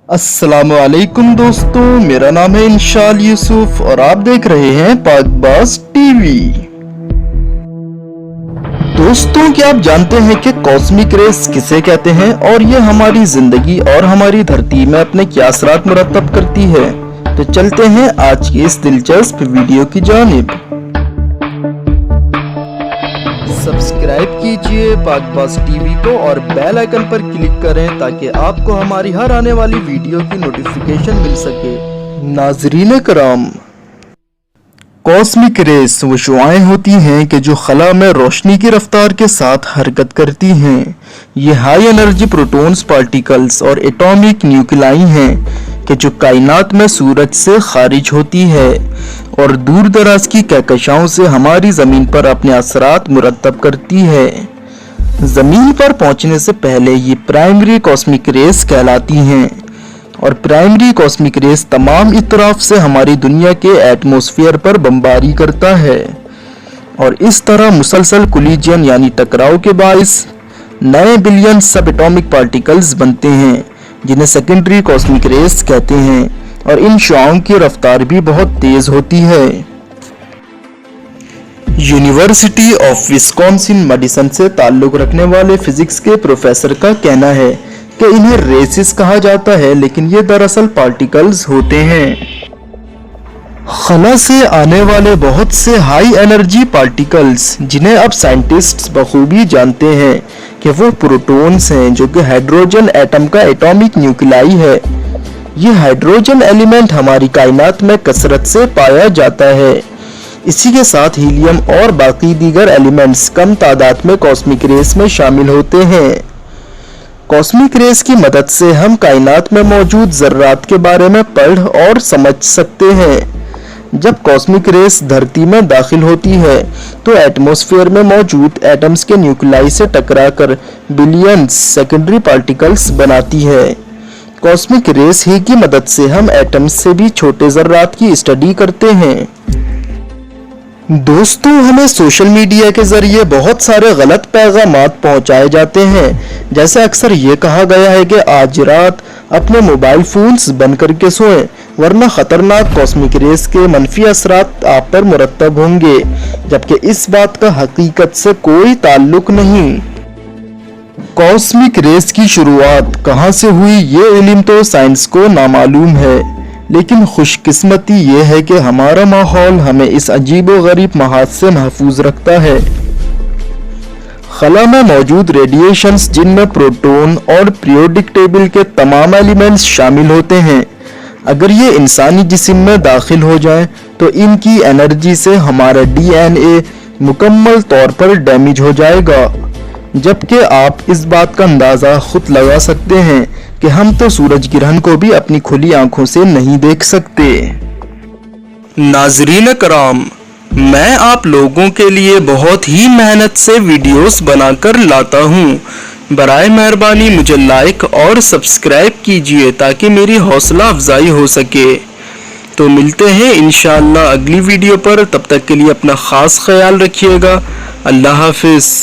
अस्सलाम वालेकुम दोस्तों, मेरा नाम है इंशाल यूसुफ और आप देख रहे हैं पाकबाज टीवी। दोस्तों, क्या आप जानते हैं कि कॉस्मिक रेस किसे कहते हैं और ये हमारी जिंदगी और हमारी धरती में अपने क्या असरात मुरतब करती है? तो चलते हैं आज की इस दिलचस्प वीडियो की जानिब। सब्सक्राइब कीजिए पाकबाज टीवी को और बेल आइकन पर क्लिक करें ताकि आपको हमारी हर आने वाली वीडियो की नोटिफिकेशन मिल सके। नाजरीन कराम, कॉस्मिक रेस वो शुआएं होती हैं कि जो खला में रोशनी की रफ्तार के साथ हरकत करती हैं। ये हाई एनर्जी प्रोटॉन्स पार्टिकल्स और एटॉमिक न्यूक्लाई हैं कि जो कायनात में सूरज से खारिज होती है और दूर दराज की कहकशाओं से हमारी ज़मीन पर अपने असरात मुरतब करती है। ज़मीन पर पहुंचने से पहले ये प्राइमरी कॉस्मिक रेस कहलाती हैं और प्राइमरी कॉस्मिक रेस तमाम इतराफ से हमारी दुनिया के एटमॉस्फेयर पर बमबारी करता है और इस तरह मुसलसल कोलिजन यानी टकराव के बाइस नए बिलियन सब एटॉमिक पार्टिकल्स बनते हैं जिन्हें सेकेंडरी कॉस्मिक रेस कहते हैं और इन शुआओं की रफ्तार भी बहुत तेज होती है। यूनिवर्सिटी ऑफ विस्कॉन्सिन मेडिसन से ताल्लुक रखने वाले फिजिक्स के प्रोफेसर का कहना है कि इन्हें रेसिस कहा जाता है, लेकिन ये दरअसल पार्टिकल्स होते हैं। खला से आने वाले बहुत से हाई एनर्जी पार्टिकल्स जिन्हें अब साइंटिस्ट्स बखूबी जानते हैं कि वो प्रोटॉन्स हैं, जो कि हाइड्रोजन एटम का एटॉमिक न्यूक्लाई है। ये हाइड्रोजन एलिमेंट हमारी कायनात में कसरत से पाया जाता है। इसी के साथ हीलियम और बाकी दीगर एलिमेंट्स कम तादाद में कॉस्मिक रेस में शामिल होते हैं। कॉस्मिक रेस की मदद से हम कायनात में मौजूद ज़र्रात के बारे में पढ़ और समझ सकते हैं। जब कॉस्मिक रेस धरती में दाखिल होती है तो एटमॉस्फेयर में मौजूद एटम्स के न्यूक्लाई से टकराकर बिलियंस सेकेंडरी पार्टिकल्स बनाती है। कॉस्मिक रेस ही की मदद से हम एटम्स से भी छोटे ज़र्रात की स्टडी करते हैं। दोस्तों, हमें सोशल मीडिया के जरिए बहुत सारे गलत पैगामात पहुंचाए जाते हैं। जैसे अक्सर ये कहा गया है कि आज रात अपने मोबाइल फोन्स बंद करके सोएं, वरना खतरनाक कॉस्मिक रेस के मनफी असरात आप पर मुरतब होंगे, जबकि इस बात का हकीकत से कोई ताल्लुक नहीं। कॉस्मिक रेस की शुरुआत कहां से हुई ये इल्म तो साइंस को नामालूम है, लेकिन खुशकिस्मती ये है कि हमारा माहौल हमें इस अजीबो गरीब महाज से महफूज रखता है। खला में मौजूद रेडिएशंस, जिनमें प्रोटॉन और पीरियोडिक टेबल के तमाम एलिमेंट्स शामिल होते हैं, अगर ये इंसानी जिस्म में दाखिल हो जाए तो इनकी एनर्जी से हमारा DNA मुकम्मल तौर पर डैमेज हो जाएगा। जबकि आप इस बात का अंदाज़ा खुद लगा सकते हैं कि हम तो सूरज ग्रहण को भी अपनी खुली आंखों से नहीं देख सकते। नाजरीन कराम, मैं आप लोगों के लिए बहुत ही मेहनत से वीडियोस बनाकर लाता हूँ। बराए मेहरबानी मुझे लाइक और सब्सक्राइब कीजिए ताकि मेरी हौसला अफजाई हो सके। तो मिलते हैं इंशाअल्लाह अगली वीडियो पर। तब तक के लिए अपना ख़ास ख्याल रखिएगा। अल्लाह हाफिज़।